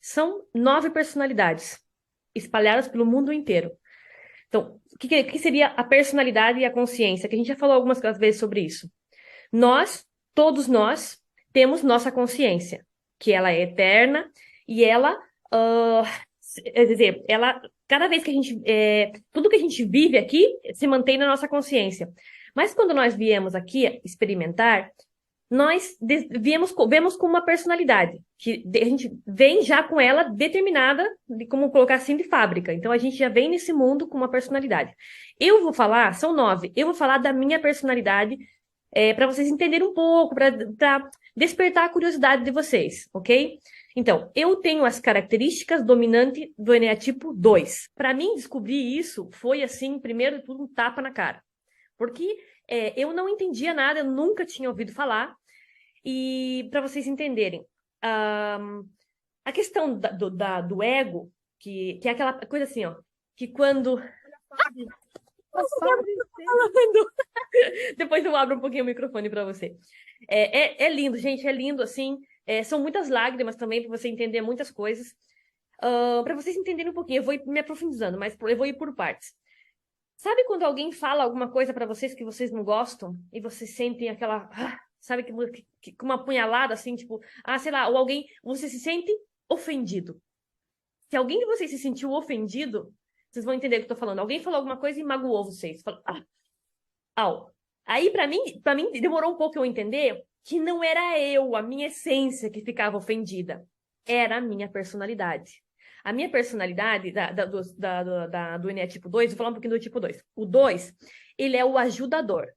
são 9 personalidades espalhadas pelo mundo inteiro. Então, o que seria a personalidade e a consciência? Que a gente já falou algumas vezes sobre isso. Nós, todos nós, temos nossa consciência, que ela é eterna e ela, ah, quer dizer, ela, cada vez que a gente, tudo que a gente vive aqui se mantém na nossa consciência. Mas quando nós viemos aqui experimentar, nós vemos com uma personalidade, que a gente vem já com ela determinada, de como colocar assim, de fábrica. Então a gente já vem nesse mundo com uma personalidade. Eu vou falar, são 9, eu vou falar da minha personalidade, para vocês entenderem um pouco, para despertar a curiosidade de vocês, ok? Então, eu tenho as características dominantes do eneatipo 2. Para mim, descobrir isso foi, assim, primeiro de tudo, um tapa na cara. Porque eu não entendia nada, eu nunca tinha ouvido falar. E para vocês entenderem, a questão do ego, que é aquela coisa assim, ó, que quando. Depois eu abro um pouquinho o microfone para você. É lindo, gente, é lindo, assim. São muitas lágrimas também para você entender muitas coisas. Para vocês entenderem um pouquinho, eu vou ir me aprofundando, mas eu vou ir por partes. Sabe quando alguém fala alguma coisa para vocês que vocês não gostam e vocês sentem aquela, sabe, com uma punhalada assim, tipo, sei lá, ou alguém, você se sente ofendido. Se alguém de vocês se sentiu ofendido, vocês vão entender o que eu tô falando. Alguém falou alguma coisa e magoou vocês. Falou, au. Aí, para mim, demorou um pouco eu entender que não era eu, a minha essência, que ficava ofendida. Era a minha personalidade. A minha personalidade do eneatipo 2, vou falar um pouquinho do tipo 2. O 2, ele é o ajudador.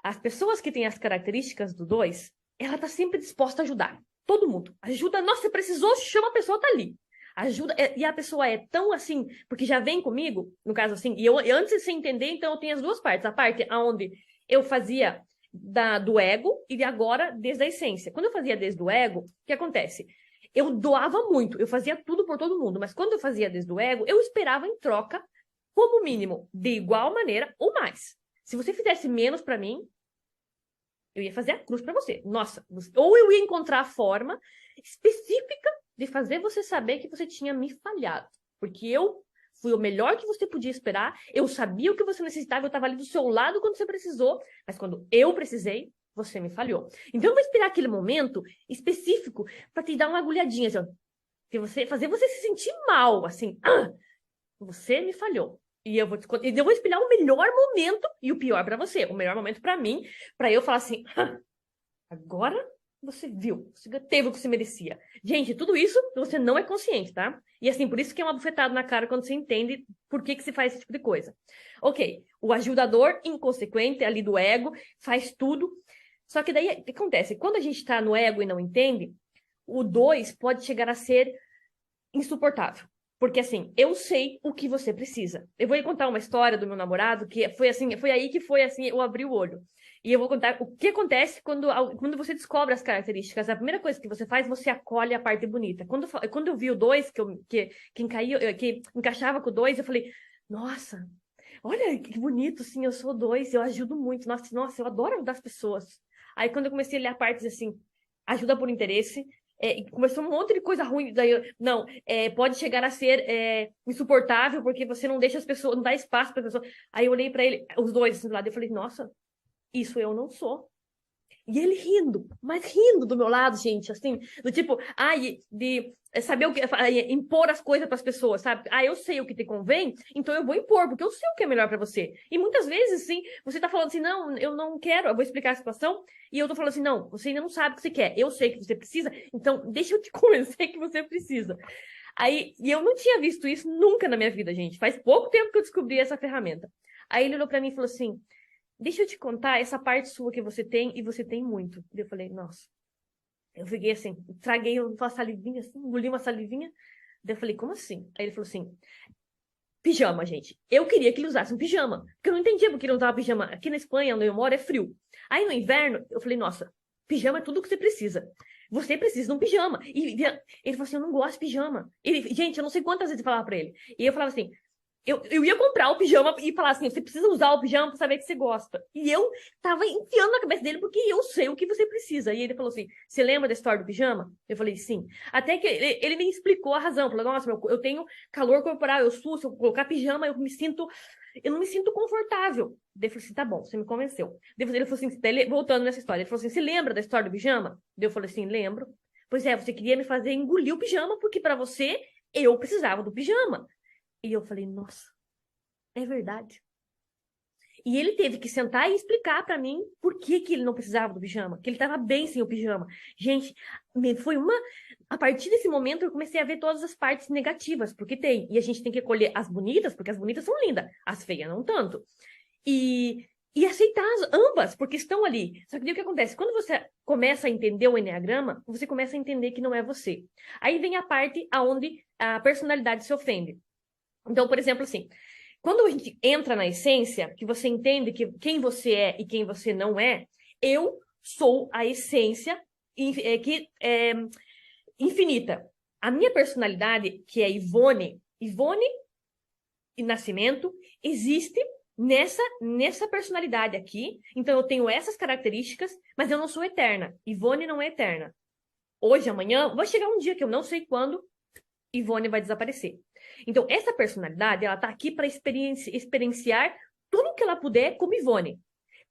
As pessoas que têm as características do 2, ela tá sempre disposta a ajudar. Todo mundo. Ajuda. Nossa, você precisou, chama a pessoa, tá ali. Ajuda. E a pessoa é tão assim, porque já vem comigo, no caso assim, e eu antes de você entender, então eu tenho as duas partes. A parte onde eu fazia do ego e agora desde a essência. Quando eu fazia desde o ego, o que acontece? Eu doava muito, eu fazia tudo por todo mundo, mas quando eu fazia desde o ego, eu esperava em troca, como mínimo, de igual maneira ou mais. Se você fizesse menos para mim, eu ia fazer a cruz para você. Nossa, ou eu ia encontrar a forma específica de fazer você saber que você tinha me falhado. Porque eu fui o melhor que você podia esperar, eu sabia o que você necessitava, eu estava ali do seu lado quando você precisou, mas quando eu precisei, você me falhou. Então eu vou esperar aquele momento específico para te dar uma agulhadinha, assim, fazer você se sentir mal, assim, você me falhou. E eu vou espelhar o melhor momento e o pior para você. O melhor momento para mim, para eu falar assim, agora você viu, você teve o que você merecia. Gente, tudo isso você não é consciente, tá? E assim, por isso que é uma bufetada na cara quando você entende por que se faz esse tipo de coisa. Ok, o ajudador inconsequente ali do ego faz tudo. Só que daí o que acontece? Quando a gente tá no ego e não entende, o 2 pode chegar a ser insuportável. Porque assim, eu sei o que você precisa. Eu vou lhe contar uma história do meu namorado que foi assim, foi aí que foi assim, eu abri o olho. E eu vou contar o que acontece quando você descobre as características. A primeira coisa que você faz, você acolhe a parte bonita. Quando eu vi o 2, que encaixava com o 2, eu falei, nossa, olha que bonito, sim, eu sou o 2, eu ajudo muito. Nossa, eu adoro ajudar as pessoas. Aí quando eu comecei a ler a parte assim, ajuda por interesse, e começou um monte de coisa ruim. Daí, não, pode chegar a ser insuportável porque você não deixa as pessoas, não dá espaço para as pessoas. Aí eu olhei para ele, os dois assim, do lado, e eu falei, nossa, isso eu não sou. E ele rindo, mas rindo do meu lado, gente, assim, do tipo, de saber o que, impor as coisas para as pessoas, sabe? Eu sei o que te convém, então eu vou impor, porque eu sei o que é melhor para você. E muitas vezes, assim, você tá falando assim, não, eu não quero, eu vou explicar a situação, e eu tô falando assim, não, você ainda não sabe o que você quer, eu sei que você precisa, então deixa eu te convencer que você precisa. E eu não tinha visto isso nunca na minha vida, gente. Faz pouco tempo que eu descobri essa ferramenta. Aí ele olhou para mim e falou assim, deixa eu te contar essa parte sua que você tem, e você tem muito. E eu falei, nossa. Eu fiquei assim, traguei uma salivinha, assim, engoli uma salivinha. Daí eu falei, como assim? Aí ele falou assim, pijama, gente. Eu queria que ele usasse um pijama. Porque eu não entendia porque ele não usava pijama. Aqui na Espanha, onde eu moro, é frio. Aí no inverno, eu falei, nossa, pijama é tudo que você precisa. Você precisa de um pijama. E ele falou assim, eu não gosto de pijama. Gente, eu não sei quantas vezes eu falava pra ele. E eu falava assim, Eu ia comprar o pijama e falar assim, você precisa usar o pijama pra saber que você gosta. E eu tava enfiando na cabeça dele porque eu sei o que você precisa. E ele falou assim, você lembra da história do pijama? Eu falei, sim. Até que ele me explicou a razão. Falou, nossa, eu tenho calor corporal, eu suo, se eu colocar pijama, eu não me sinto confortável. Daí eu falei assim, tá bom, você me convenceu. Daí ele falou assim, voltando nessa história, ele falou assim, você lembra da história do pijama? Daí eu falei assim, lembro. Pois é, você queria me fazer engolir o pijama porque pra você, eu precisava do pijama. E eu falei, nossa, é verdade. E ele teve que sentar e explicar pra mim por que que ele não precisava do pijama, que ele tava bem sem o pijama. Gente, foi uma. A partir desse momento eu comecei a ver todas as partes negativas, porque tem. E a gente tem que escolher as bonitas, porque as bonitas são lindas, as feias não tanto. E aceitar ambas, porque estão ali. Só que daí o que acontece? Quando você começa a entender o enneagrama, você começa a entender que não é você. Aí vem a parte onde a personalidade se ofende. Então, por exemplo, assim, quando a gente entra na essência, que você entende que quem você é e quem você não é, eu sou a essência que é infinita. A minha personalidade, que é Ivone e Nascimento, existe nessa personalidade aqui. Então, eu tenho essas características, mas eu não sou eterna. Ivone não é eterna. Hoje, amanhã, vai chegar um dia que eu não sei quando, Ivone vai desaparecer. Então, essa personalidade, ela tá aqui para experienciar tudo que ela puder como Ivone,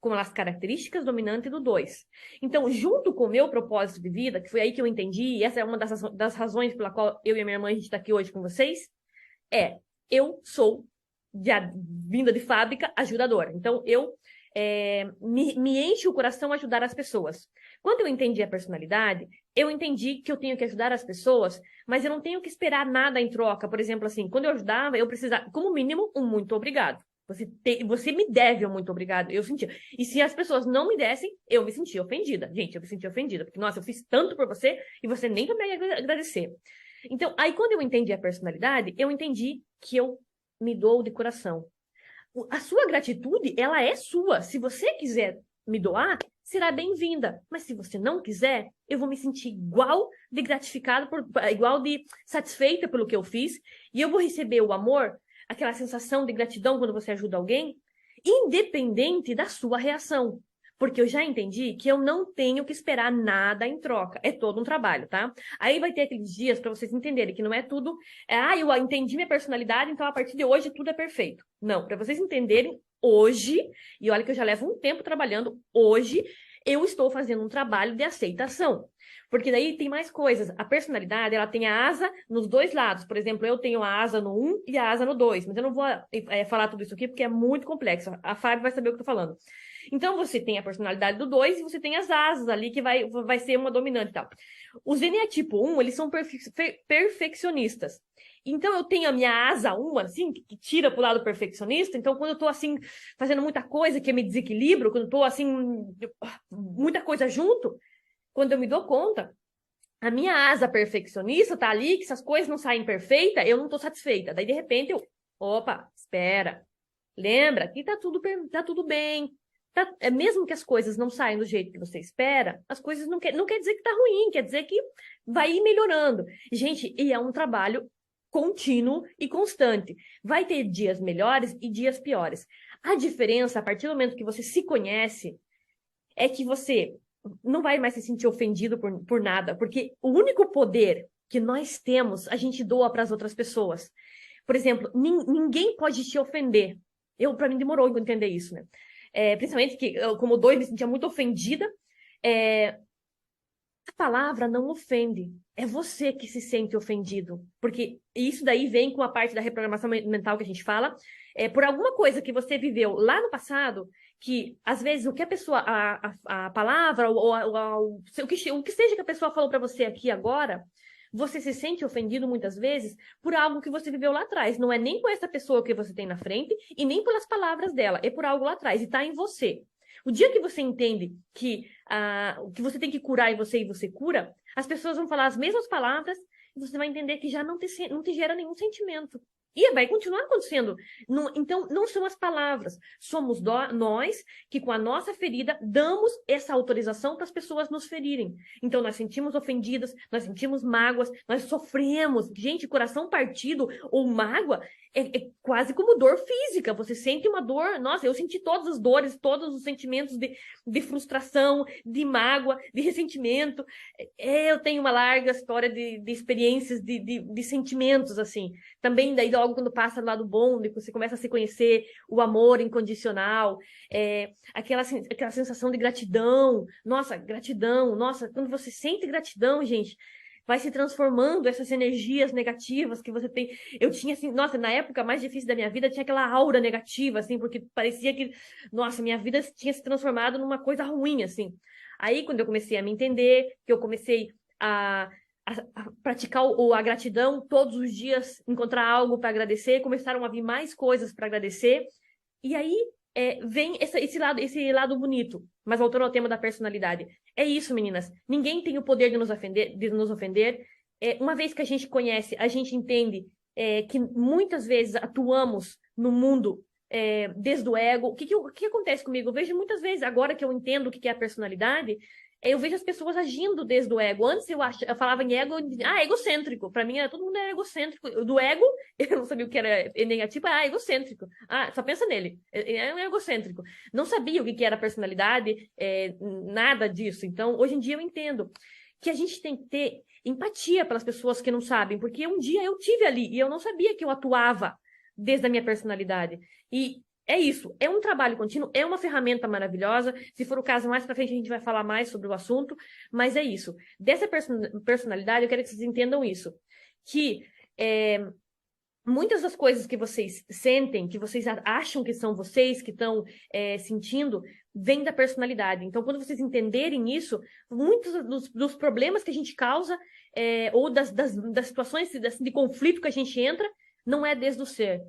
com as características dominantes do 2. Então, junto com o meu propósito de vida, que foi aí que eu entendi, e essa é uma das razões pela qual eu e a minha mãe, a gente está aqui hoje com vocês, eu sou, vinda de fábrica, ajudadora. Então, me enche o coração ajudar as pessoas. Quando eu entendi a personalidade, eu entendi que eu tenho que ajudar as pessoas, mas eu não tenho que esperar nada em troca. Por exemplo, assim, quando eu ajudava, eu precisava, como mínimo, um muito obrigado. Você me deve um muito obrigado. Eu sentia. E se as pessoas não me dessem, eu me sentia ofendida. Gente, eu me sentia ofendida. Porque, nossa, eu fiz tanto por você e você nem vai me agradecer. Então, aí quando eu entendi a personalidade, eu entendi que eu me dou de coração. A sua gratitude, ela é sua. Se você quiser me doar, será bem-vinda. Mas se você não quiser, eu vou me sentir igual de gratificada, igual de satisfeita pelo que eu fiz. E eu vou receber o amor, aquela sensação de gratidão quando você ajuda alguém, independente da sua reação. Porque eu já entendi que eu não tenho que esperar nada em troca. É todo um trabalho, tá? Aí vai ter aqueles dias para vocês entenderem que não é tudo. Eu entendi minha personalidade, então a partir de hoje tudo é perfeito. Não, para vocês entenderem, hoje, e olha que eu já levo um tempo trabalhando, hoje eu estou fazendo um trabalho de aceitação. Porque daí tem mais coisas. A personalidade, ela tem a asa nos dois lados. Por exemplo, eu tenho a asa no 1 e a asa no 2. Mas eu não vou falar tudo isso aqui porque é muito complexo. A Fábio vai saber o que eu tô falando. Então, você tem a personalidade do 2 e você tem as asas ali, que vai ser uma dominante e tal. Os DNA tipo 1, eles são perfeccionistas. Então, eu tenho a minha asa 1, assim, que tira pro lado perfeccionista. Então, quando eu tô, assim, fazendo muita coisa que eu me desequilibro, quando eu tô, assim, muita coisa junto, quando eu me dou conta, a minha asa perfeccionista tá ali, que se as coisas não saem perfeitas, eu não tô satisfeita. Daí, de repente, opa, espera. Lembra que tá tudo bem. Mesmo que as coisas não saiam do jeito que você espera, as coisas não quer dizer que tá ruim, quer dizer que vai ir melhorando. Gente, e é um trabalho contínuo e constante. Vai ter dias melhores e dias piores. A diferença, a partir do momento que você se conhece, é que você não vai mais se sentir ofendido por nada, porque o único poder que nós temos, a gente doa para as outras pessoas. Por exemplo, ninguém pode te ofender. Para mim, demorou eu entender isso, né? Principalmente que, como 2, me sentia muito ofendida. A palavra não ofende. É você que se sente ofendido. Porque isso daí vem com a parte da reprogramação mental que a gente fala. Por alguma coisa que você viveu lá no passado, que às vezes o que a pessoa, a palavra, o que seja que a pessoa falou para você aqui agora, você se sente ofendido muitas vezes por algo que você viveu lá atrás. Não é nem com essa pessoa que você tem na frente e nem pelas palavras dela. É por algo lá atrás e está em você. O dia que você entende que você tem que curar e você cura, as pessoas vão falar as mesmas palavras e você vai entender que já não te gera nenhum sentimento. E vai continuar acontecendo. Então, não são as palavras. Somos nós que, com a nossa ferida, damos essa autorização para as pessoas nos ferirem. Então, nós sentimos ofendidas, nós sentimos mágoas, nós sofremos. Gente, coração partido ou mágoa é quase como dor física. Você sente uma dor. Nossa, eu senti todas as dores, todos os sentimentos de frustração, de mágoa, de ressentimento. Eu tenho uma larga história de experiências, de sentimentos, assim. Também, daí, logo quando passa do lado bom, você começa a se conhecer o amor incondicional, aquela sensação de gratidão. Nossa, gratidão. Nossa, quando você sente gratidão, gente, vai se transformando essas energias negativas que você tem. Eu tinha, assim, nossa, na época mais difícil da minha vida, tinha aquela aura negativa, assim, porque parecia que, nossa, minha vida tinha se transformado numa coisa ruim, assim. Aí, quando eu comecei a me entender, que eu comecei a praticar a gratidão todos os dias, encontrar algo para agradecer, começaram a vir mais coisas para agradecer. E aí vem esse lado bonito. Mas voltando ao tema da personalidade. É isso, meninas. Ninguém tem o poder de nos ofender. Uma vez que a gente conhece, a gente entende que muitas vezes atuamos no mundo desde o ego. O que acontece comigo? Eu vejo muitas vezes, agora que eu entendo o que é a personalidade, eu vejo as pessoas agindo desde o ego. Antes eu falava em ego, egocêntrico. Para mim, todo mundo é egocêntrico. Do ego, eu não sabia o que era negativo, egocêntrico. Só pensa nele. É um egocêntrico. Não sabia o que era personalidade, nada disso. Então, hoje em dia eu entendo que a gente tem que ter empatia pelas pessoas que não sabem, porque um dia eu tive ali e eu não sabia que eu atuava desde a minha personalidade. E é isso, é um trabalho contínuo, é uma ferramenta maravilhosa. Se for o caso, mais para frente a gente vai falar mais sobre o assunto, mas é isso. Dessa personalidade, eu quero que vocês entendam isso, que muitas das coisas que vocês sentem, que vocês acham que são vocês, que estão sentindo, vem da personalidade. Então, quando vocês entenderem isso, muitos dos problemas que a gente causa, ou das situações de conflito que a gente entra, não é desde o ser.